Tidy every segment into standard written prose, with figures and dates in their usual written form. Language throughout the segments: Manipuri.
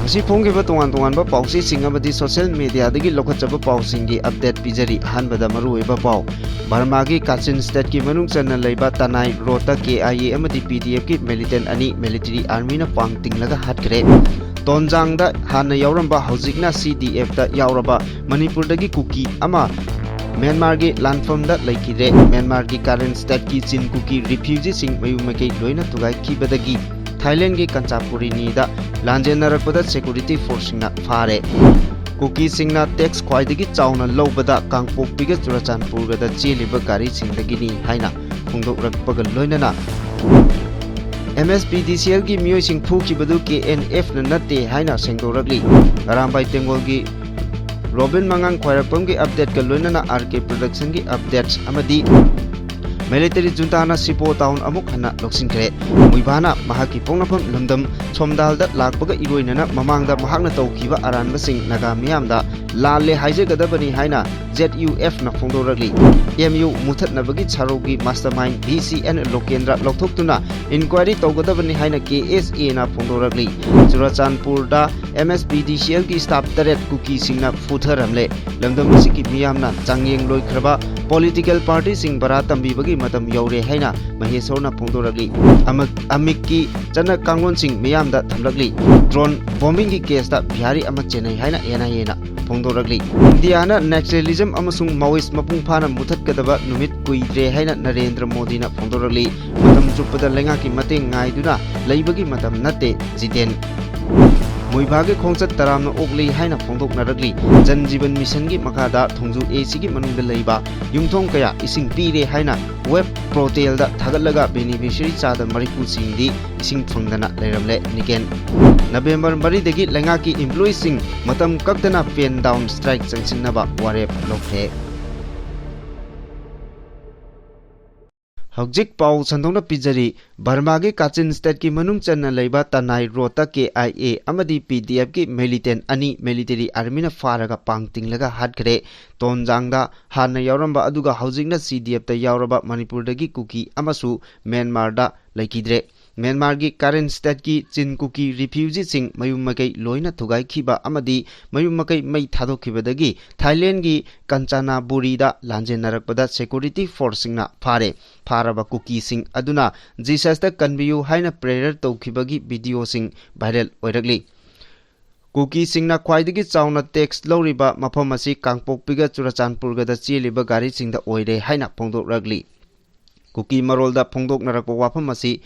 Masi phonggiba tongan-tonganba pausising amadi social mediadagi lokhatjaba pausingi update pijari ahanbada maruoiba pau Burmagi Kachin State ki manung channa leiba Tanai Rota KIA amadi PDF ki militant ani military army na pangtinglaga hatkre Tonjangda hana yauramba haujikna CDF da yauraba Manipur dagi kuki ama Myanmar ki landform da laikidre Myanmar ki current state ki Chin kuki refugee sing mayumake loina tugai kibadagi Thailand ki Kanchanpuri ni da Lanjenarakpada security force na fare Kuki singna tax khwaidagi chauna lobada Kangpokpiga Churachandpur da cheliba gari singdagi ni haina phongdokrakpaga loinana MSPDCL ki miyoi sing phukibadu KNF na natte haina sengdorakli Arambai Tengol ki Robin Mangang Khwairapam ki update ka loinana RK production ki updates amadi Military junta na Sipo town amuk hana loksinkhre muibana mahaki pongnapam lamdam somdalda lakpaga iroinana mamangda mahakna tawkiba aranba sing naga miyamda lalle haijagadabani haina ZUF na phongdoragli MU muthatnabagi charogi mastermind BCN Lokendra lokthokuna inquiry tawgadabani haina KSA na phongdoragli Churachandpur da MSPDCL ki staff taret kuki singna futharamle lamdam siki miyamna changyeng loikraba political party sing baratambi bagi matam yaure haina Maheswarna phongdoragli amikki chana kangon sing miyamda thamlagli drone bombing ki case da bihari ama chennai haina NIA na phongdoragli India na nationalism amasung Maoist mapung phana muthatgadaba numit kuidre haina Narendra Modi na phongdoragli matam chupada lenga ki mateng ngaiduna leibagi matam natte jiten Muibage khongchat taramna okli haina phongdoknaragli Jan Jivan Mission gi makada thongju AC gi manungda leiba yumthong kaya ising pire haina web portal da thagalaga beneficiary chada maripu singdi ising phangdana leiramle niken November 3 dagi lenga ki employee sing matam kaktana pen down strike changsinnaba warep lokhe Hojik pau sandongna pijari Burmagi Kachin State ki manung channa leiba Tanai Rota KIA amadi PDF ki militant ani military army na faraga pangtinglaga hatkre Tonjangda hana yauramba aduga hojikna CDF ta yauraba Manipur dagi kuki amasu Myanmar da laikidre Myanmar ki current state ki Chin kuki refugee sing mayummakai loina thugai khiba amadi mayummakai mai thadokibadagi Thailand ki Kanchanaburi da Lanjenarakpada security force singna faraba kuki sing aduna Jesus ta kanbiyu haina prayer tawkhibagi video sing viral oiragli Kuki singna khwaidagi chauna tax loriba mafam asi Kangpokpiga Churachandpur ga da cheliba gari singda oire haina phongdokragli Kuki marolda phongdoknarakpa wafam asi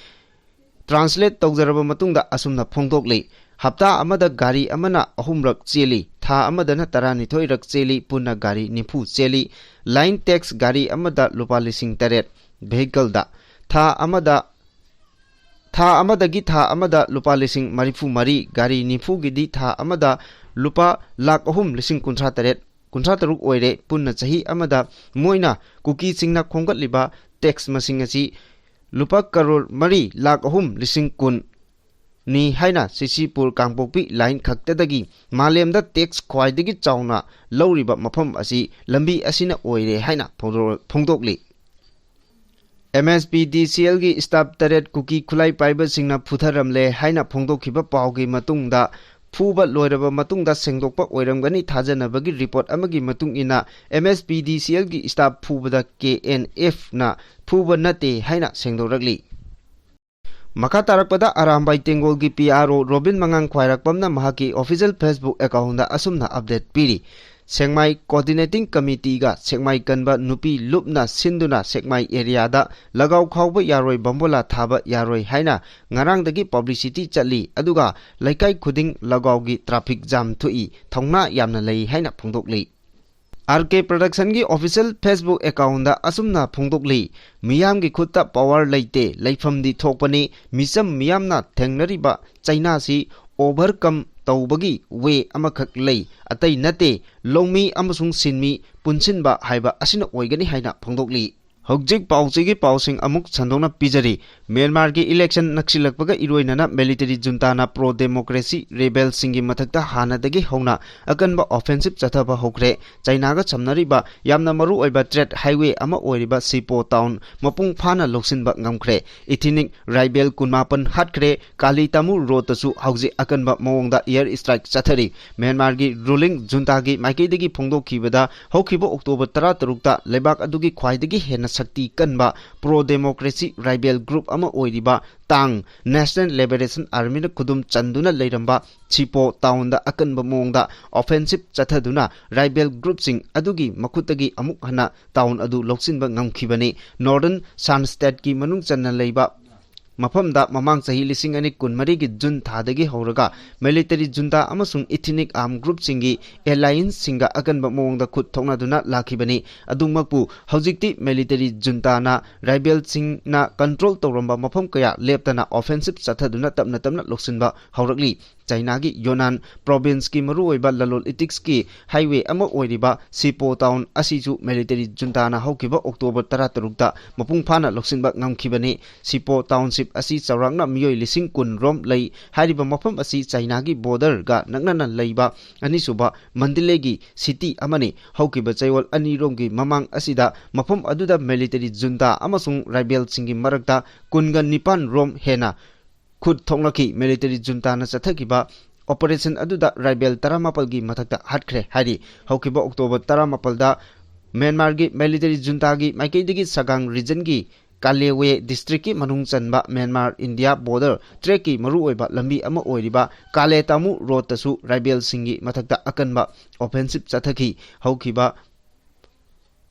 Translate tawjaraba matungda asumna phongdokli hapta amada gari amana ahumrak cheli tha amada na tarani thoirak cheli punna gari nifu cheli line tax gari amada lupa lising taret vehicle da tha amada lupa lising marifu mari gari nifu gidi tha amada lupa lakh ahum lising kunthra taruk oire punna chahi amada moina kuki singna khonggatliba tax masing asi Lupa karol mari lakh ahum lising kun ni haina Sisipur Kangpokpi line khaktadagi malemda tax khwaidagi chauna loriba mafam asi lambi asina oire haina phongdokli MSPDCL gi staff taret kuki khulai paiba singna phutharamle haina phongdokhiba paugi matungda Fuba loiraba matungda sengdokpa oiramgani thajanabagi report amagi matung ina MSPDCL gi staff phubada KNF na phuba nate haina sengdoragli Maka tarakpada Arambai Tengol gi PRO Robin Mangang Khwairapamna mahaki official Facebook account da asumna update piri Sengmai Coordinating Committee ga Sengmai Kanba Nupi Lupna Sinduna Sengmai area da lagaw khawba yaroi bambola thaba yaroi haina ngarang dagi publicity chatli aduga laikai khuding lagaw gi traffic jam thui thongna yamna lei haina phongdokli RK Production gi official Facebook account da asumna phongdokli miyam gi khutta power leite leifam di thokpani misam miyamna thengnariba China si overcome tawbagi we amakhak lei atai nate longmi amasung sinmi punsinba haiba asina oigani haina phongdokli Hojik Pausigi Pausing Amuk Sandona Pijari, Myanmar ki election Naksilakpaga Iroinana military junta na pro democracy rebel singi mathakta hanadagi hona akanba offensive chathaba hokre China ga chamnariba yamna maru oiba threat highway ama oiriba Sipo town mapung phana loksinba ngamkhre ethnic rebel kunmapan hatkre Kali Tamu road tasu hauji akanba mawongda air strike chathari Myanmar gi ruling junta gi maikidagi phongdokhibada hokhiba October 13 ta lebak adugi khwaidagi hena sakti kanba pro democracy rebel group ama oiriba tang National Liberation Army na kudum chanduna leiramba Sipo town da akanba mawongda offensive chathaduna rebel group sing adugi makutagi amuk hana town adu loksinba ngamkhibani Northern San State ki manung channa leiba Mafamda mamang sahi lising ani kunmari ki jun thadagi horaga military junta amasung ethnic armed group singi alliance singa akanba mawongda khut thokna duna lakhibani adungmakpu hojikti military junta na rebel sing na control tawramba mafam kaya leptana offensive chathaduna tapna loksinba horakli China gi Yunnan province ki maru oiba lalol itiks ki highway ama oiriba Sipo town asiju military junta na hokiba October 13 ta mapung phana loksinba ngamkhibani Sipo township asi chawrangna miyoi lising kun rom lei hariba mafam asi China gi border ga naknana leiba anisuba Mandalay gi city amani hokiba chaiwal ani rom gi mamang asida mafam aduda military junta amasung rebel singi marakta kunga nipan rom hena Khud thonglaki military junta na chathakiba operation aduda rebel 18 gi mathakta hatkre hari hokiba October 18 da Myanmar gi military junta gi maikaidagi Sagang region gi Kalewe district ki manung chanba Myanmar India border trek ki maru oiba lambi ama oiriba Kale Tamu road tasu rebel singi mathakta akanba offensive chathaki hokiba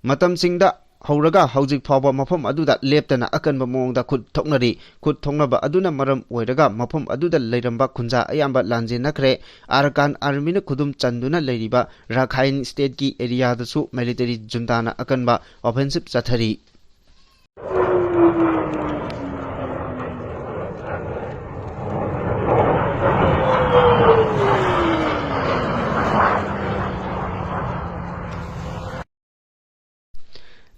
matam singda Horaga Hojik Paba Mafam Aduda Leptana Akanba Mongda Khut Thoknari Khut Thongnaba Aduna Maram Oiraga Mafam Aduda Leiramba Kunja Ayamba Lanje Nakre Arakan Armina Kudum Chanduna Leiriba Rakhine State ki area dasu military juntana akanba offensive chathari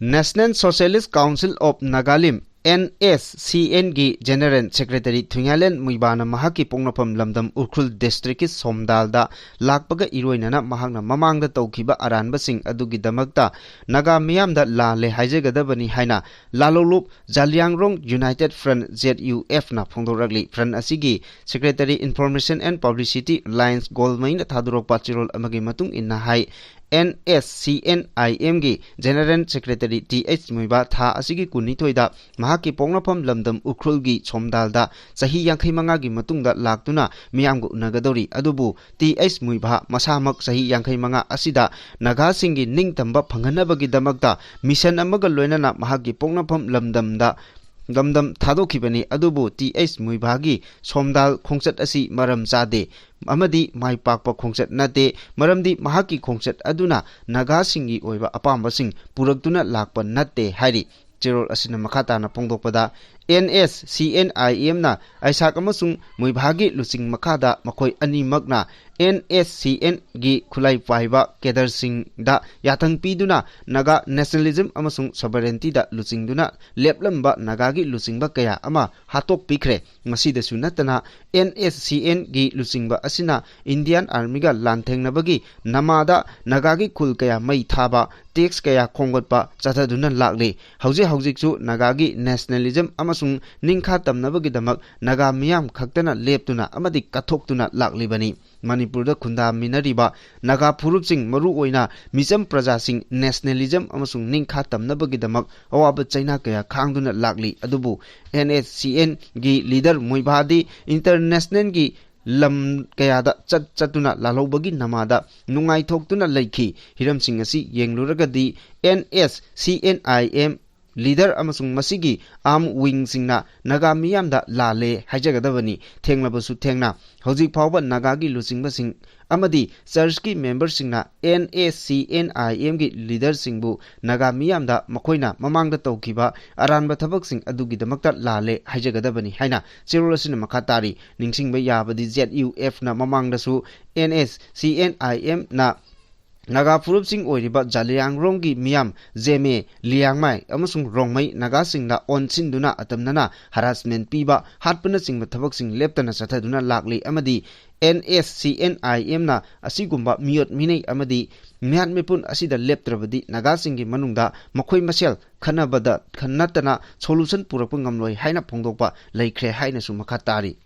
National Socialist Council of Nagalim NSCN gi General Secretary Thungalen Muibana Mahaki Pongnapam Lamdam Urkhul District Somdalda Lakpaga Iroinana Mahangna Mamangda Taukiba Aranba Sing Adugi Damakta Naga Miyamda La Le Haijagadabani Haina Lalolup Jalyangrong United Front ZUF na Phongdoragli Front Asigi Secretary Information and Publicity Alliance Goldmain Thadurok Pachirol Amagi Matung Inna Hai NSCNIM gi General Secretary TH Muiba Tha Asigi Kunitoida Mahaki Pongnapam Lamdam Urkhul gi Somdalda Sahi Yankhai Manga gi Matungda Laktuna Miyamgu Nagadori Adubu TH Muiba Masamak Sahi Yankhai Manga Asida Naga Singi Ningtamba Phanganabagi Damakta Mission Amaga Loinana Mahaki Pongnapam Lamdamda Gamdam Thadokibani Adubu TH Muibagi Somdal Khongchat Asi Maram Chade Amadi Mai Pakpa Khongchat Nate Maramdi Mahaki Khongchat Aduna Naga Singi Oiba Apamba Sing Puraktuna Lakpa Nate Hari Cherol Asina Makata na Pongdokpada NSCNIM na Aisak amasung Muibagi Lusing Makada Makoi Ani Magna NSCN gi Khulai Paiba Kedar Singh da Yathang Piduna Naga Nationalism amasung Sovereignty da Lusing duna Leplamba Naga gi Lusingba Kaya ama Hatok Pikre Masida Sunatana NSCN gi Lusingba Asina Indian Army ga Lantheng Nabagi Namada Naga gi Khul Kaya Mai Thaba Tax Kaya Khongotpa Chathaduna Lakli Hauji Su Naga gi Nationalism amasung Ningkha Tamnabagi Damak Naga Miyam Khaktana Leptuna amadi Kathoktuna Lakli Bani Manipurda Khunda Minariba Naga Purupsing Maru Oina Misam Praja Sing Nationalism amasung Ningkha Tamnabagi Damak Awaba China Kaya Khangduna Lakli Adubu NSCN gi leader Muibadi International gi Lam Kayada Chatuna Lalobagi Namada Nungai Thoktuna Laiki Hiram Singh Asi Yengluragadi NSCNIM leader amasung masigi arm wing singna Naga Miyamda Lale Haijagadabani Thenglabasu Thengna Hojik Phawba Naga gi Lusingba Sing Amadi Church ki member singna NSCNIM gi leader singbu Naga Miyamda Makoina Mamangda Taukiba Aranba Thabak Sing Adugi Damakta Lale Haijagadabani Haina Cherolosina Makatari Ningsingba Yabadi ZUF na Mamangda su NSCNIM na Naga Purupsing Oiriba Jaliang Rongi Miam Zeme Liangmai Amasung Rongmai Naga Singda On Sinduna Atamnana Harassment Piba Hatpana Sing Matavaksing Leptana Sataduna Lakli Amadi NSCNIM na asigumba miot minay amadi mihat mipun asida leptrabadi Naga Singi Manungda Makoy Masel Kanabada Kanatana Solution Purakung Amloy Haina Pongdopa Laikre Haina Sumakatari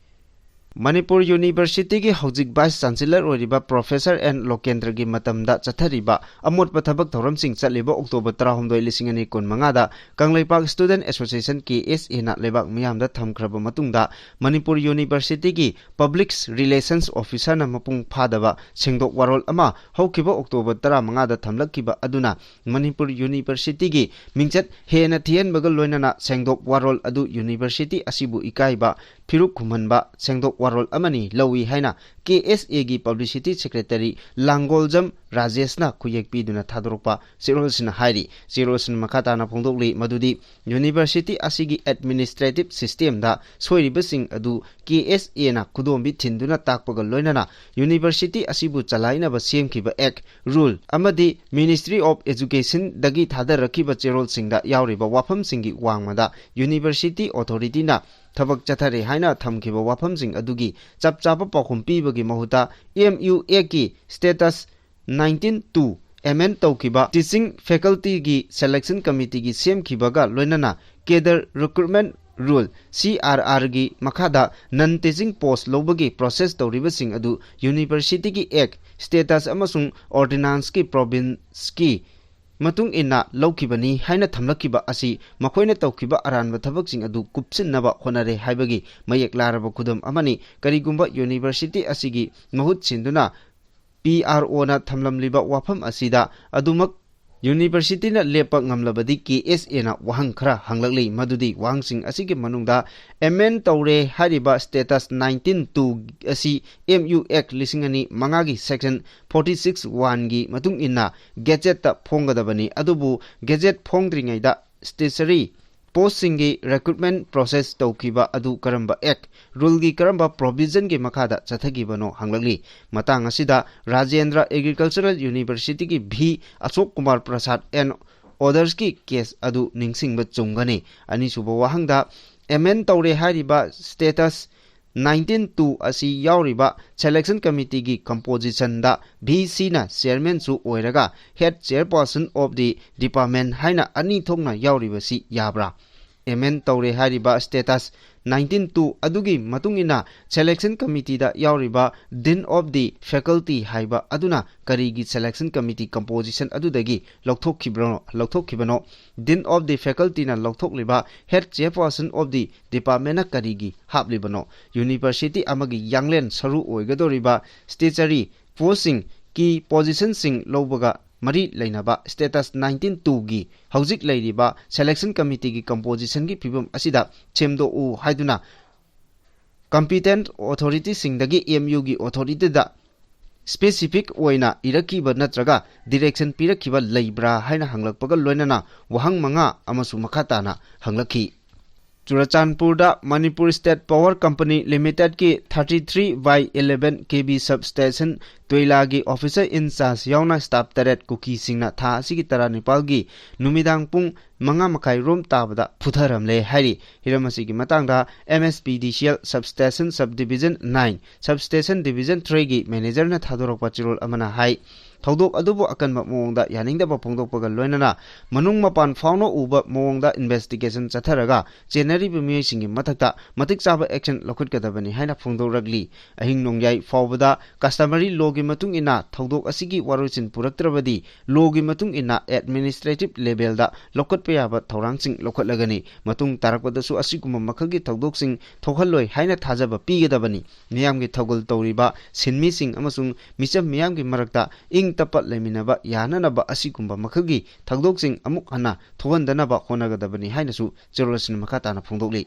Manipur University ki Hojik Vice Chancellor Oriba Professor N. Lokendra ki Matamda Chathariba Amot Pathabak Thoram Sing Chatliba October 12 lisingani kun mangada Kangleipak Student Association KSA na lebak miyamda thamkraba matungda Manipur University ki Public Relations Officer na mapung phadaba sengdok warol ama haukiba October 15 da thamlakkiba aduna Manipur University ki mingchat hena thian bagal loinana sengdok warol adu University asibu ikaiba Phiruk Kumanba sengdok warol amani lawi haina KSA gi Publicity Secretary Langoljam Rajeshna kuyek piduna thadorpa Sirolsina hairi Sirolsin makata na phongdokli madudi University asigi administrative system da soiribasing adu KSA na kudombi thinduna takpagal loinana University asibu chalaina ba semkiba act rule amadi Ministry of Education dagi thadarakiba cherol singda yauriba wafam singi wangmada University Authority na Thabak Chathare Haina Thamkiba Wafamsing Adugi Chap Chapa Pakhum Pibagi Mahuta MUA ki status 19-2 MN Taukiba Teaching Faculty gi Selection Committee gi Semkibaga Loinana Kader Recruitment Rule CRR gi Makhada Non Teaching Post Lobagi Process Tauribasing Adu University gi Act Status Amasung Ordinance ki Province ki Matung ina laukibani haina thamlakiba asi makoina taukiba aranba thabaksing adu kupsinnaba honare haibagi mayek laraba kudam amani karigumba University asigi mahut sinduna PRO na thamlamliba wafam asida adumak University na lepa ngamlabadi KSA na wahang khara hanglakli madudi wangsing asigi manungda MN taure hariba status 19-2 asi MUAC lisingani mangagi section 46-1 gi matung inna gazette ta phongadabani adubu gazette phongdringai da stationary posting gi recruitment process taukiba adu karamba act rule gi karamba provision gi makhada chathagibano hanglakli matang asida Rajendra Agricultural University ki B Ashok Kumar Prasad and others ki case adu ningsingba chungani ani suba wahangda MN taure hariba status 19-2 asi yauriba selection committee gi composition da BC na chairman su oiraga head chairperson of the department haina ani thongna yauriba si yabra MN taure hariba status 19-2 adugi matungina selection committee da yauriba dean of the faculty haiba aduna karigi selection committee composition adudagi lokthokibano dean of the faculty na lokthokliba head chairperson of the department na karigi haplibano University amagi yanglen saru oigadoriba statutory posting ki position sing lobaga Mari Lainaba status 19-2 gi Haujik Lairiba selection committee gi composition gi pibum asida chemdo u haiduna competent authority singdagi MU gi authority da specific oina irakiba natraga direction pirakiba leibra haina hanglakpaga loinana wahang manga amasu makhatana hanglakhi Churachandpurda Manipur State Power Company Limited ki 33/11 kV substation Toilagi officer in charge yauna staff taret kuki singna tha asigi tara Nepal gi numidang pung manga makai rom tabada phutharam le hari hiramasi gi matangda MSPDCL substation subdivision 9 substation division 3 gi manager na thadorok pachirol amana hai Thaudok adubo akanba moongda yaningdaba phongdokpaga loinana manung mapan fauno uba moongda investigation chatharaga January bimi singi mathakta matik chaba action lokhutgadabani haina phongdoragli ahing nongyai fawbada customary law gi matung ina thaudok asigi waruchin puraktrabadi law gi matung ina administrative level da lokhutpa ba thorangsing lokhatlagani matung tarakpadasu asiguma makhagi thaudok sing thokhalloi haina thajaba pigadabani miyam gi thogol tawriba sinmi sing amasung micham miyam gi marakta ing tapat leminaba yananaba asigumba makhagi thagdoksing amuk hana thogandanaba honagadabani hainasu cherolasin makata na phongdokli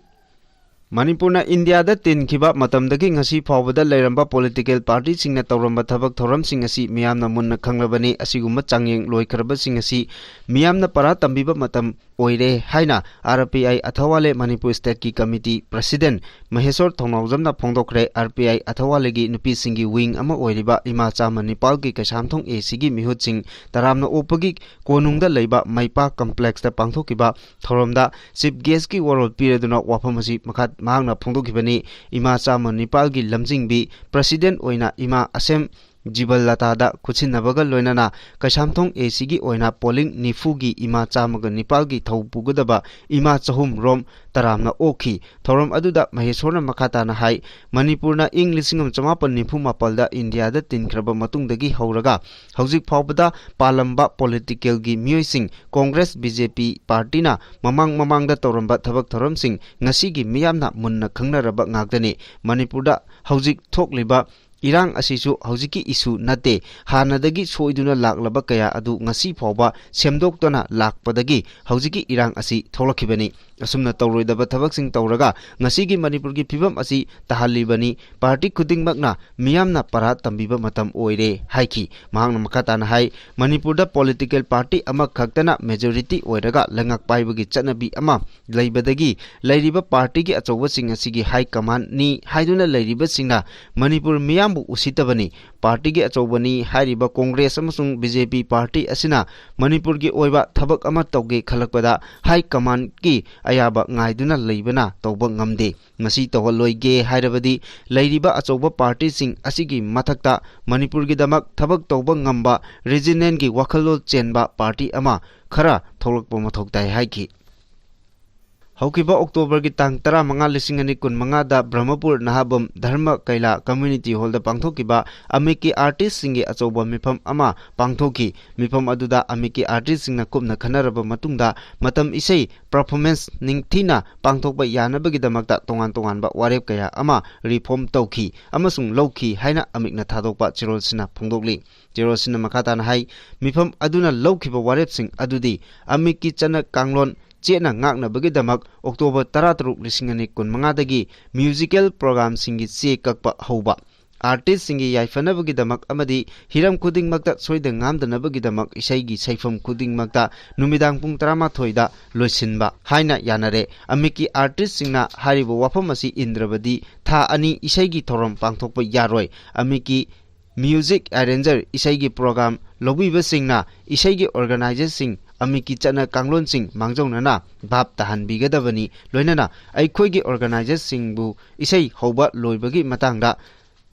Manipurna India da tin khiba matamdagi ngasi phawbada leiramba political party singna tawramba thabak thoram sing asi miyamna munna khanglabani asigumba changyeng loikraba sing asi miyamna para tambiba matam oire haina RPI athawale Manipur State ki Committee President Maheswar Thongnawjamna phongdokre RPI athawale gi nupi singi wing ama oiriba ima chama Nepal ki Kaisamthong AC gi mihut sing taramna opagi konungda leiba Maipa complex ta pangthokiba thoromda chief guest ki warol pireduna wafamasi makhat mahangna phongdokibani ima chama Nepal gi lamjingbi president oina ima Asem Jibal Latada Kuchin Nabagal Loinana Kaisamthong AC gi oina polling nifugi ima chamaga Nepal gi thaupugadaba ima chahum rom taramna okhi thorom aduda Maheshwarna makhata na hai Manipurna ing lisingam chamapan nifu mapalda India da tinkraba matungdagi hauraga haujik phawbada palamba political gi mioising Congress BJP party na mamang da toramba thabak thorom sing ngasi gi miyamna munna khangnaraba ngakdani Manipurda haujik thokliba Irang asisu haujiki isu nate hanadagi soiduna laklaba kaya adu ngasi phawba semdoktona lakpadagi haujiki irang asi tholakibani asumna tawroidaba thabaksing tawraga ngasigi Manipur gi phibam asi tahalibani party khudingmakna miyamna para tambiba matam oire haiki mahangna makata na hai Manipurda political party ama khaktana majority oiraga langak paibagi chanabi ama leibadagi leiriba party gi achowa sing asigi high command ni haiduna leiriba singna Manipur miyambu usitabani party gi achobani hairiba Congress amasung BJP party asina Manipur gi oiba thabak ama tawge khalakpada high command ki ayaba ngaiduna leibana tawba ngamde ngasi tawaloige hairabadi leiriba achoba party sing asigi mathakta Manipur gi damak thabak tawba ngamba regional gi wakhalol chenba party ama khara tholakpa mathoktai haiki Haukiba October ki tang 15,2015 da Brahmapur Nahabam Dharma Kaila Community Hall da pangthokiba amiki artist singi achoba mifam ama pangthoki mifam aduda amiki artist singna kupna khanaraba matungda matam isei performance ningthina pangthokba yanabagi damakta tongan ba warep kaya ama reform tawki amasung lawki haina amikna thadokpa chirol sina phongdokli chirol sina makhata na hai mifam aduna lawkiba warep sing adudi amiki chana kanglon Chena ngakna bagi damak October 13,2015 dagi musical program singi che kakpa hauba artist singi yaifana bagi damak amadi hiram khuding makta soida ngamdana bagi damak isai gi saifam khuding makta numidang pung 13 da loisinba haina yanare amiki artist singna haribo wafam asi indrabadi tha ani isai gi thorom pangthokpa yaroi amiki music arranger isai gi program lobiba singna isai gi organizer sing amiki chana kanglon sing mangjongna bab tahan bigadabani loinana aikhoigi organizers singbu isai hoba loibagi matangda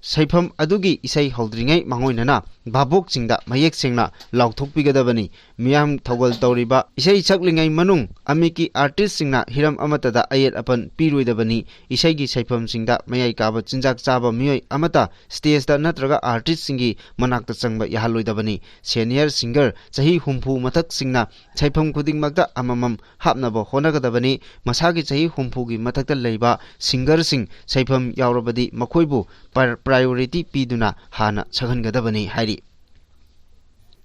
saifam adugi isai holdringai mangoinana babok singda mayek singna lauthokpigadabani miyam thogol tawriba isai chaklingai manung amiki artist singna hiram amatada ayet apan piroidabani isai gi saifam singda mayai kaba chinjak chaba miyoi amata stage da natraga artist singi manakta changba yahaloidabani senior singer chahi humpu mathak singna saifam khuding makta amamam hapnaba honagadabani masagi chahi humpu gi mathakta leiba singer sing saifam yaurabadi makhoibu priority piduna hana saghangadabani hairi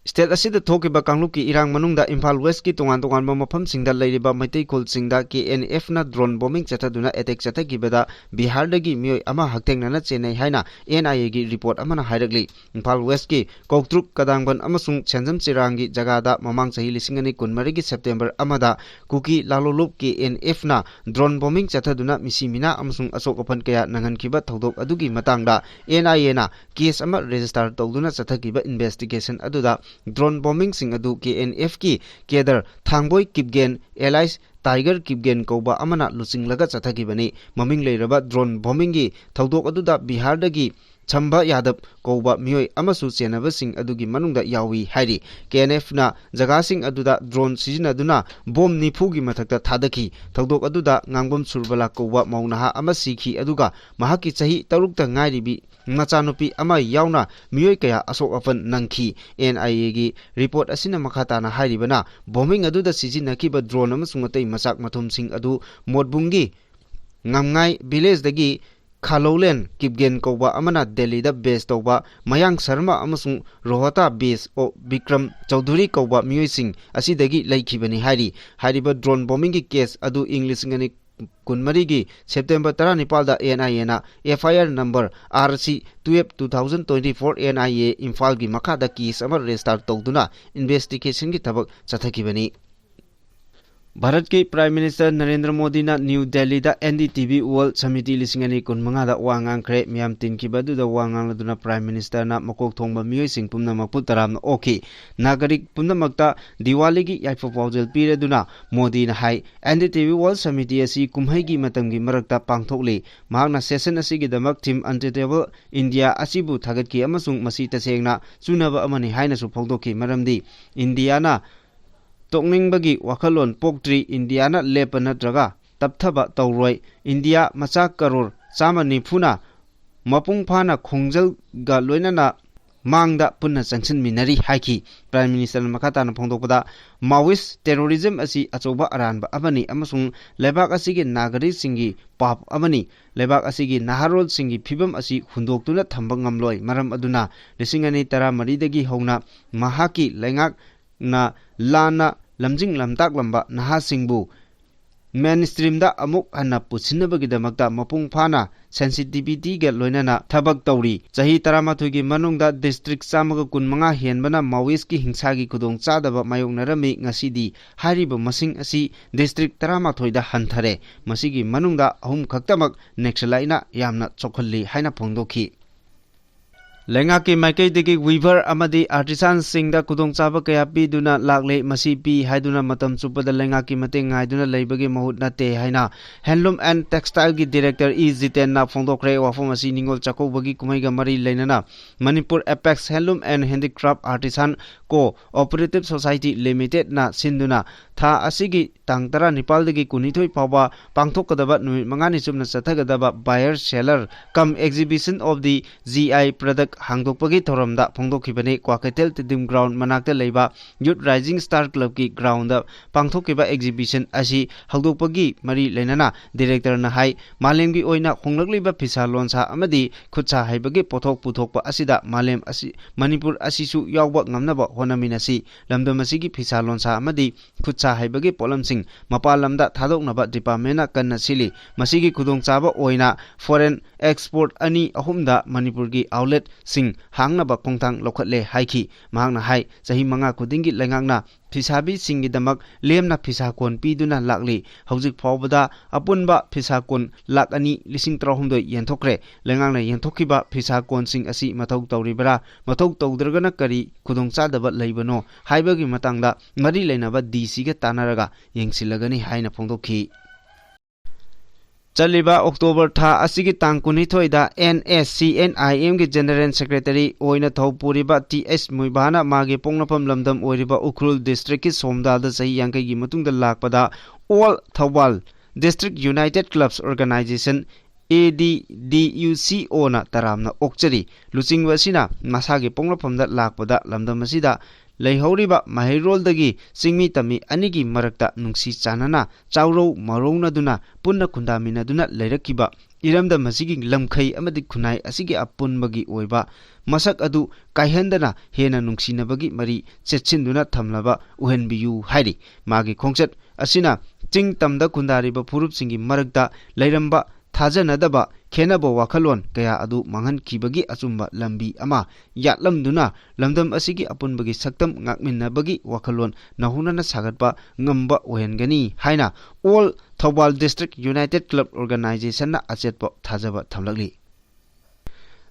State asida thokiba kangluki irang manungda Imphal West ki tongan mafam singda leiriba maitai khol singda KNF na drone bombing chataduna attack chathagibada Bihar dagi mioi ama haktengnana chenai haina NIA gi report amana hairagli Imphal West ki Koktruk Kadangban amasung Chenjam Chirangi jagada mamang chahi 2013 gi September amada Kuki Lalolup KNF na drone bombing chathaduna misimina amasung asok opan kaya nangankiba thodok adugi matangda NIA na case ama register tawduna chathagiba investigation aduda drone bombing sing adu KNF ki Kedar Thangboy Kipgen Allies Tiger Kipgen Koba amana lucing laga chathagibani maming leiraba drone bombing gi thodok aduda Bihar dagi Chamba Yadav Koba Mioi Amasu Chenaba Sing Adugi Manungda Yawi Hairi KNF na Jaga Sing Aduda drone Sijina Duna Bom Nipugi Matakta Tadaki Todok Aduda Ngangbom Surbala Koba Maunaha Amasiki Aduga Mahaki Chahi Tarukta Ngairibi Machanupi Ama Yauna Mioi Kaya Asok Afan Nangki NIA gi report asina makhata na hairibana bombing aduda Sijina Kiba drone Amasungatay Masak Matum Sing Adu Modbungi Ngamngai village dagi Khalolen Kipgen Koba Amana Delhi da base toba Mayang Sharma amasung Rohata base o Bikram Chaudhuri Koba Muising asidagi laikibani hari hariba drone bombing ki case adu English ngani kunmari gi September 19 da NIA na FIR number RC 12/2024 NIA Imphal gi makha da case amar restart tawduna investigation gi thabak chathakibani Bharat के प्राइम मिनिस्टर नरेंद्र मोदी ना न्यू दिल्ली दा NDTV वर्ल्ड समिति लिसिंगनी कुनमंगा दा वांगांग खरे मियाम तिनकी बदु दा वांगांग लदुना प्राइम मिनिस्टर ना मकोक थोंगबा मियोय सिंग पुमना मकपु तराम ना ओके नागरिक पुमना मक्ता दिवाली की याइफो पाउजल पीरेदुना मोदी ना हाई NDTV वर्ल्ड समिति असि कुमहै की मतम की मरकता पांगथोकले महागना सेशन असि की दमक थीम अनटेटेबल इंडिया असिबु थागत की अमसुंग मसि तसेंगना चुनबा अमनि हाइना सु फोंदोकी मरमदी इंडिया ना तोकनिंगबगी वाखलोन पोक्ट्री इंडिया ना लेप नत्रगा तपथबा तौरोय इंडिया मचा करोड़ चामा निफुना मपुंग फाना खोंजल गा लोइनाना मांगदा पुन्ना चंगसन मिनरी हाइकी प्राइम मिनिस्टर मखाताना फोंदोकदा माओइस्ट टेररिज्म असि अचोबा अरानबा अबनी अमसुंग लेबाक असिगे नागरिक सिंगी पाप अबनी लेबाक असिगे नाहारोल सिंगी फिबम असि हुंदोक्तुना थंबा ngamloi मरम अदुना 2013 दगी हौना महाकी लेंगाक ना लाना लमजिंग लमताक लंबा नहा सिंगबु मेन स्ट्रीम दा अमुक हन्ना पुछिनबगिदमक्ता मपुंग फाना सेंसिटिविटी गे लोइनाना थबक तौरी चही 13 गी मनुंगदा डिस्ट्रिक्ट चामग 15 हेनबना माओइस्ट की हिंसा की खुदोंग चादबा मायोगनरमी ngasiदी हारिब मसिंग असि डिस्ट्रिक्ट 13 दा हंथरे मसिगी मनुंगदा अहुम खक्तमक नेक्सलाइना यामना चोखल्ली हाइना फोंदोखी लेंगा के माइकई दिगी वीवर अमदी आर्टिसान सिंगदा कुदोंग चाबा कया पीदुना लागले मसी पी हाइदुना मतम चुपदा लेंगा की मतेंग गाइदुना लेबगे महूत नते हाइना हैंडलूम एंड टेक्सटाइल की डायरेक्टर ई जितेन ना फोंदोखरे वाफम असि निंगोल चकोबगी कुमैगा मरी लेनना Manipur apex handloom and handicraft artisan cooperative society limited ना सिंदुना था असिगी तांग 19 दगी 22 फावबा पांगथोकदबा नुमित मंगानी चुमना चथगदबा buyer seller cum exhibition of the GI product हांगदोकपगी थोरमदा फोंदोखिबने क्वाकेटेल तिदिम ग्राउंड मनाक्ता लेबा यूथ राइजिंग स्टार क्लब की ग्राउंड पांगथोकिबा एग्जीबिशन असि हौदोकपगी मरी लेनना डायरेक्टर ना हाई मालेम की ओइना खोंगलकलिबा फिसा लोनसा अमदी खुदसा हाइबगे पोथोक पुथोकपा असिदा मालेम असि मणिपुर असिसु यावबा ngamnaba होनामिनसि लमदम असिगी फिसा लोनसा अमदी खुदसा हाइबगे पोलमसिंग मपाल लमदा थादोकनबा डिपार्टमेंटना कन्ना सिली मसिगी खुदोंग चाबा ओइना फॉरेन एक्सपोर्ट अनि अहुमदा मणिपुर की आउटलेट सिंग हांगनबा खोंथांग लोखतले हाइखी महांगना हाई चही मंगा खुदिंगी लेंगांगना फिसाबी सिंगी दमक लेमना फिसा कोन पीदुना लागली हौजिक फावबदा अपुनबा फिसा कोन लाख अनि लिसिंग 300 येंथोक्रे लेंगांगना येंथोखिबा फिसा कोन सिंग असि मथौ तौरिबरा मथौ तौद्रगना करी खुदोंग चादबा लेबनो हाइबगी मतंगदा मरी लेनबा DC गे तानारगा येंगसिलगनी हाइना फोंदोखी चलिबा अक्टोबर था असिगी तांग 19 दा NSCNIM की जनरल सेक्रेटरी ओइना थौपुरिबा TS मुइबाना मागे पोंगनफम लमदम ओइरिबा उखरुल डिस्ट्रिक्ट की सोमदादा सही यांकै की मतुंगदा लाकपदा all Thoubal district united clubs organization ADDUCO ना तरामना ओक्चरी लुचिंगवसिना मसागे पोंगनफमदा लाकपदा लमदम असिदा लेहौरिबा माहिरोलदगी सिंगमी तमी अनिगी मरक्ता नुंसी चानना चाउरौ मरौनदुना पुन्ना खुंदामिनदुना लेरकिबा इरमदा मसिगी लमखै अमदि खुनाई असिगी अपुनबगी ओइबा मसक अदु काइहंदना हेना नुंसीनबगी मरी चेचिनदुना थमलबा उहेनबियु हाइरि मागी खोंचत असिना चिंग तमदा खुंदारिबा फुरुप सिंगी मरक्ता लेरंबा थाजनदबा खेनबो वाखलोन कया अदु मांगन खिबगी अचुंबा लंबी अमा यातलमदुना लमदम असिगी अपुनबगी सक्तम ngakminnabagi वाखलोन नहुनना सागतबा ngamba ओहेनगनी हाइना all Thoubal district united club organization ना अचेतपो थाजबा थमलगली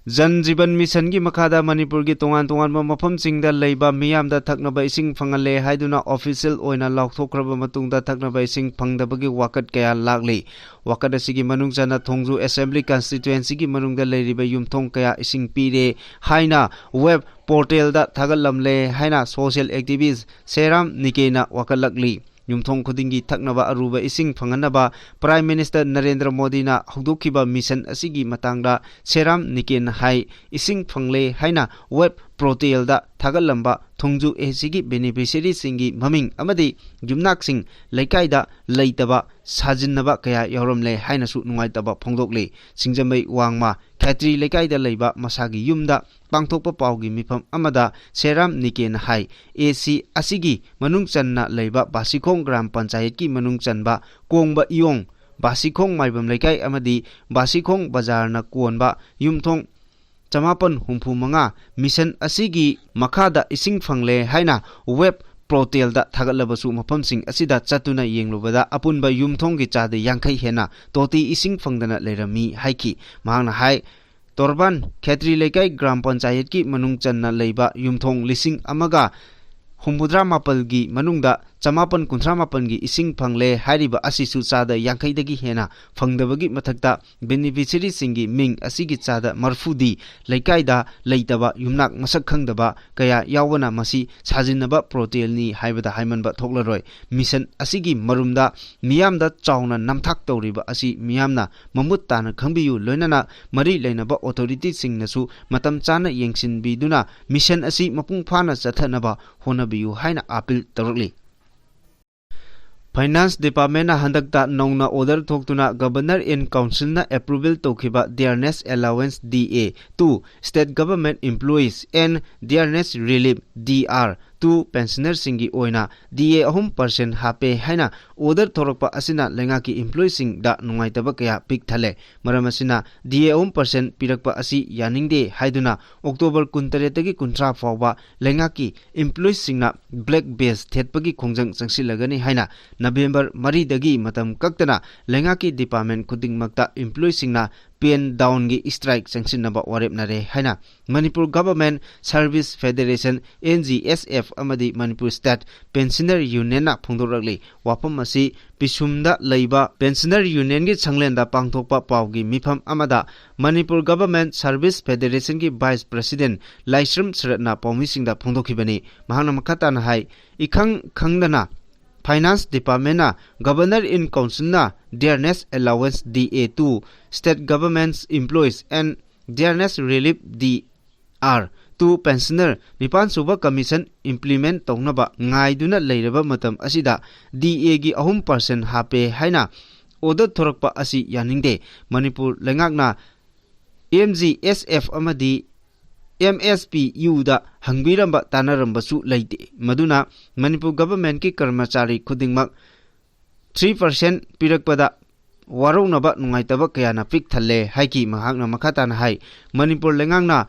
जन जीवन मिशन की मखादा मणिपुर की तोंगान तोंगान मफम सिंगदा लेबा मियामदा थकनबा इसिंग फंगले हाइदुना ऑफिशियल ओइना लाउथोक्रबा मतुंगदा थकनबा इसिंग फंगदबगी वाकत कया लागले वाकत असिगी मनुंग जना थोंगजु असेंबली कॉन्स्टिट्युएंसी की मनुंगदा लेरिबा युमथोंग कया इसिंग पीरे हाइना वेब पोर्टल दा थगलमले हाइना सोशल एक्टिविस्ट सेराम निकेना वाकलकली युमथोंग खुदिंगी थकनबा अरुबा इसिंग फंगनबा प्राइम मिनिस्टर नरेंद्र मोदी ना हौदोखिबा मिशन असिगी मतंगदा सेराम निकेन हाई इसिंग फंगले हाइना वेब पोर्टल दा थगलंबा थोंगजु एसिगी बेनिफिशियरी सिंगी ममिंग अमदी जुमनाक सिंग लेकाइदा लेतबा साजिनबा कया यौरमले हाइनासु नुंगाइतबा फोंदोकले सिंजमै वांगमा खैत्री लेकाइदा लेबा मसागी युमदा पांगथोकपा पाउगी मिफम अमदा सेराम निकेन हाई AC असिगी मनुंग चन्ना लेबा बासिखोंग ग्राम पंचायत की मनुंग चनबा कोंगबा इयोंग बासिखोंग माइबम लेकाइ अमदी बासिखोंग बाजार ना कोनबा युमथोंग चमापन हुंफु मंगा मिशन असिगी मखादा इसिंग फंगले हाइना web Protel da thagalabasu mapamsing asida chatuna yenglubada apunba yumthong gi chade yangkhai hena toti ising phangdana lerami haiki mahangna hai Torban Khetri Lekai Gram Panchayat ki manung channa leiba yumthong lising amaga Humbudra Mapalgi Manungda Chamapan Kunthra Mapangi Ising Phangle Hariba Asisu Chada Yankai Dagi Hena Phangdabagi Mathakta Beneficiary Singi Ming Asigi Chada Marfudi Leikaida Leitaba Yumnak Masak Khangdaba Kaya Yawana Masi Sajinaba Protel ni Haibada Haimanba Thoklaroi Mission Asigi Marumda Miyamda Chauna Namthak Toriba Asi Miyamna Mamut Tana Khangbiyu Loinana Mari Leinaba Authority Singnasu Matam Chana Yengsin Biduna Mission Asi Mapung Phana Chathanaba Honabiyu Haina Appeal Tarukli Finance Department na handakta nongna order thoktuna Governor in Council na approval tokhiba Dearness Allowance DA to State Government Employees and Dearness Relief DR to pensioner singi oina DA 3% hape haina order thorokpa asina lengaki employee sing da nungaitaba kaya pik thale maramasina DA 3% pirakpa asi yaningde haiduna October 23 tagi kuntra fawba lengaki employee singna black base thetpagi khongjang changsilagani haina November 3 dagi matam kaktana lengaki department khudingmakta employee singna pen down gi strike changsinaba warep nare haina Manipur Government Service Federation NGSF amadi Manipur State Pensioner Union na phongdorakli wapam asi pisumda leiba Pensioner Union gi changlenda pangthokpa pawgi mifam amada Manipur Government Service Federation gi Vice President Laisram Saratna Paumisingda phongdokhibani mahana makhata na hai ikhang khangdana Finance Department na Governor in Council na Dearness Allowance DA to State Government's Employees and Dearness Relief DR to Pensioner Nipan Suba Commission implement taunaba ngaiduna leiraba matam asida DA gi 3% hape haina order thorakpa asi yaningde Manipur lengakna MGSF amadi MSPU da hangbiramba tanarambasu leite maduna Manipur government ki karmachari khudingmak 3% pirakpada waronaba nungaitaba kayana pik thalle haiki mahakna makhatan hai Manipur lengangna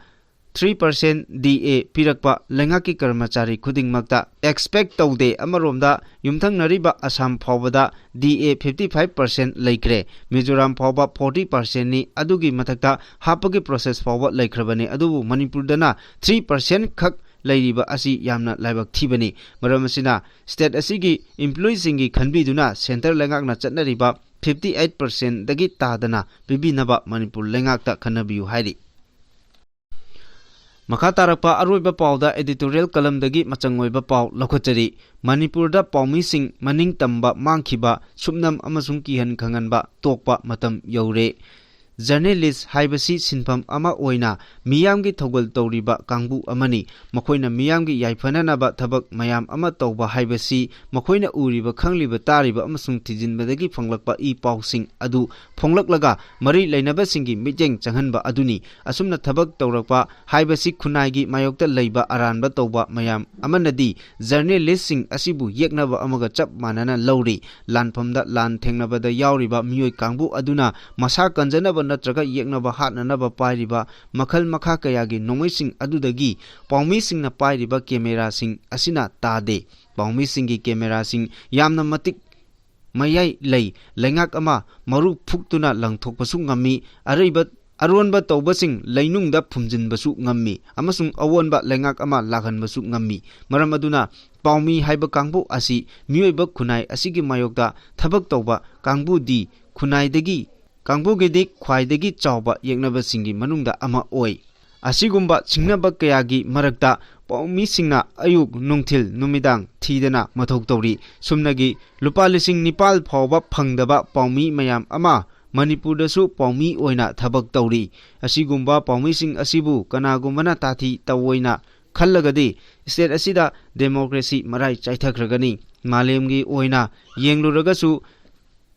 3% DA pirakpa lengaki karmachari khudingmakta expect taude amaromda yumthang nariba Assam phawbada DA 55% laikre Mizoram phawba 40% ni adugi mathakta hapagi process phawba laikhrabani adubu Manipur dana 3% khak lairiba asi yamna laibak thibani maramasina state asigi employees singi khanbiduna center lengakna chatnariba 58% dagi tadana bibinaba Manipur lengakta khanabiyu hairi Makatarakpa aroiba pauda editorial kalamdagi machangoiba pau lokhachari Manipurda paumi sing maning tamba mangkhiba subnam amasung kihan khanganba tokpa matam yaure journalist haibasi sinpham ama oina miyamgi thogol tawriba kangbu amani makoina miyamgi yaifananaba thabak mayam ama tawba haibasi makoina uriba khangliba tariba amasung thijinbadagi phanglakpa I pausing adu phonglaklaga mari leinaba singi mitjeng changhanba aduni asumna thabak tawrakpa haibasi khunaigi mayokta leiba aranba tawba mayam amanadi journalist sing asibu yeknaba amaga chap manana lauri lanphamda lan thengnabada yauriba miyoi kangbu aduna masa kanjanaba natraga yeknaba hatnanaba pairiba makhal makha kayagi nomaising adudagi paumi singna pairiba camera sing asina tade paumi singi camera sing yamna matik mayai lei lengak ama maru phuktuna langthokpasu ngami areiba aronba tawbasing leinungda phumjinbasu ngammi amasung awonba lengak ama laghanbasu ngammi maram aduna paumi haiba kangbu asi miyoiba khunai asigi mayokda thabak tawba kangbu di khunaidagi Kangbugedi khwaidagi chawba yeknaba singi manungda ama oi asigumba chingnaba kayagi marakta paumi singna ayuk nungthil numidang thidana mathok tawri sumnagi lupa lising nipal phawba phangdaba paumi mayam ama Manipurdasu paumi oina thabak tawri asigumba paumi sing asibu kanagumana tathi tawoina khallagadi state asida democracy marai chaithakhragani malemgi oina yengluragasu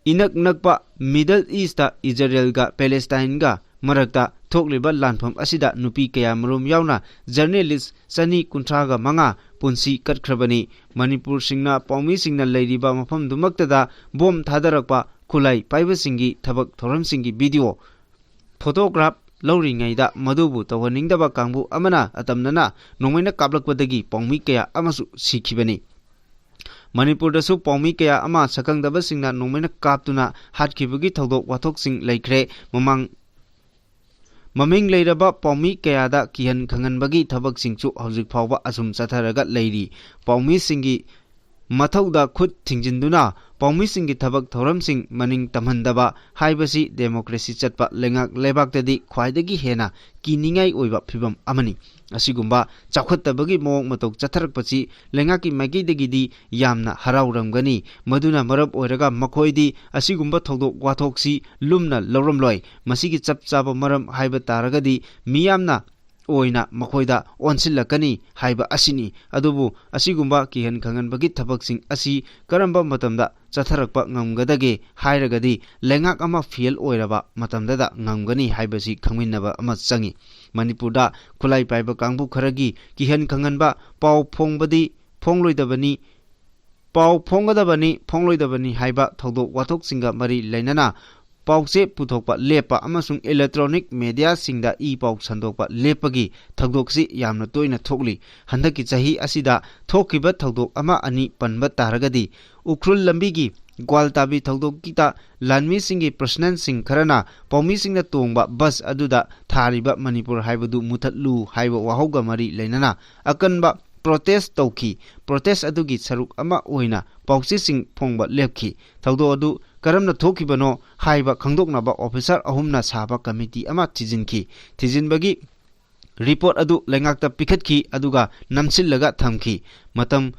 Inak nakpa Middle East ta Israel ga Palestine ga marakta thokliba lanpham asida nupi kaya marum yauna journalist sani kunthraga manga punsi katkrabani Manipur singna paumi singna leiriba mafam dumaktada bom thadarakpa khulai paiba singi thabak thoram singi video photograph lauringaida madubu tawaningdaba kangbu amana atamnana nongmaina kaplakpadagi paumi kaya amasu sikhibani Manipurdasु paumi kaya ama sakangdabasingna nongmaina kaptuna hatkibagi thodok wathoksing leikre maming leiraba paumi kayada kihan khanganbagi thabaksingchu hojik phawba asum chatharaga leiri paumi singi mathauda khut thingjinduna paumi singi thabak thoramsing maning tamhandaba haibasi democracy chatpa lengak lebaktadi khwaidagi hena kiningai oiba phibam amani asigumba chakhattabagi mong matok chatharakpachi lengaki maigidagidi yamna harauramgani maduna marab oiraga makhoidi asigumba thodok wathoksi lumna lawramloi masigi chapchaba maram haiba taragadi miyamna oina makhoida onsilakani haiba asini adubu asigumba kihan khanganbagi thabaksing asi karamba matamda chatharakpa ngamgadage hairagadi lengak ama fiel oiraba matamda ngamgani haibasi khangminnaba ama changi Manipurda khulai paiba kangbu kharagi kihan khanganba pau phongloidabani haiba thodok wathoksinga mari lainana Paukse puthokpa lepa amasung electronic media singda pauk sandokpa lepagi thagdoksi yamna toina thokli handaki chahi asida thokiba thagdok ama ani panba taragadi ukrul lambigi gwaltabi thagdok kita lanmi singi personal sing kharana paumi singna tongba bus aduda thariba Manipur haibadu muthatlu haiba wahauga mari leinana akanba protest tauki protest adugi saruk ama oina paukse sing phongba lepki thagdo adu karamna thokibano haiba khangdoknaba officer ahumna saba committee ama thijinbagi report adu lengakta pikhatki aduga namsillaga thamki matam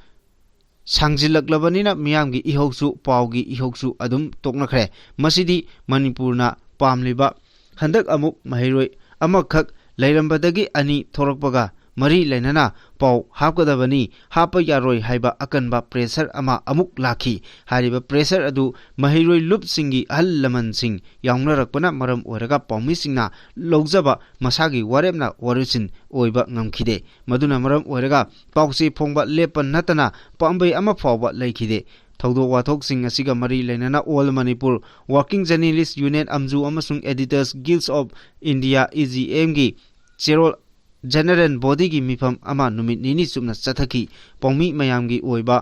sangjilaklabanina miyamgi ihoksu paugi ihoksu adum toknakhre masidi Manipurna pamliba handak amuk mahiroi amakhak leirambadagi ani thorakpaga mari lainana pau hapkadabani hapa yaroi haiba akanba pressure ama amuk lakhi hariba pressure adu mahiroi lup singi ahal laman sing yaungnarakpana maram oraga paumi singna logjaba masagi waremna warisin oiba ngamkhide maduna maram oraga paukse phongba lepan natana pambai ama phawba leikhide thogdo wathok sing asiga mari lainana All Manipur Working Journalists Union Amju amasung Editors Guilds of India EGM gi Cherol General Body gi mifam ama numit nini chumna chathaki paumi mayamgi oiba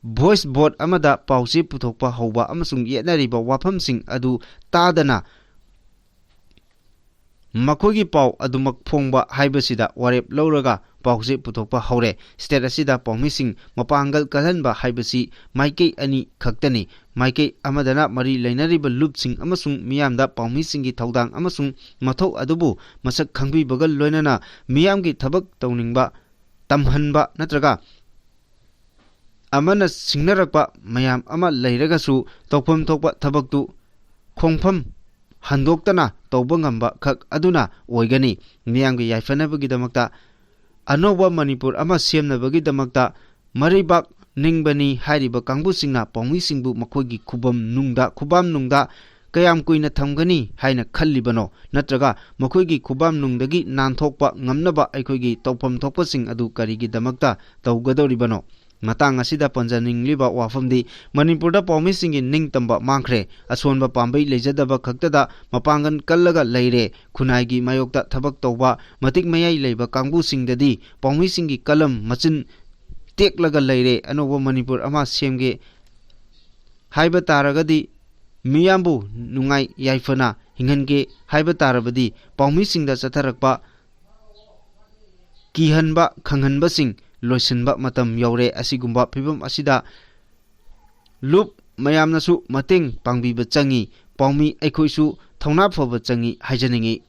voice board amada pause puthokpa hauba amasung yenariba wafamsing adu tadana makhogi pau adumak phongba haibasida warep lawraga pause puthokpa haure state asida paumi sing mapangal kalhanba haibasi maikei ani khaktani maikei amadana mari lainariba lupsing amasung miyamda paumi singi thaudang amasung mathau adubu masak khangbi bagal loinana miyamgi thabak tauningba tamhanba natraga amana singnarakpa mayam ama leiragasu tokpham thokpa thabaktu khongpham handoktana tawba ngamba khak aduna oigani miyamgi yaifanabagi damakta anoba Manipur ama semnabagi damakta maribak ningbani hariba kangbu singna paumi singbu makhogi khubam nungda kayam kuina thamgani haina khallibano natraga makhogi khubam nungdagi nanthokpa ngamnaba aikhogi tawpham thokpa sing adu karigi damakta tawgadoribano matang asida panjaning liba wafamdi Manipurda paumi singi ningtamba mangkhre asonba pambai lejadaba khaktada mapangan kallaga leire khunaigi mayokta thabak tawba matik mayai leiba kangbu singdadi paumi singi kalam machin teklaga leire anoba Manipur ama semge haiba taragadi miyambu nungai yaifana hingange haiba tarabadi paumi singda chatharakpa kihanba khanghanba sing loisinba matam yaure asigumba phibam asida lup mayamnasu mateng pangbiba changi paumi aikhoisu thauna phoba changi haijaningi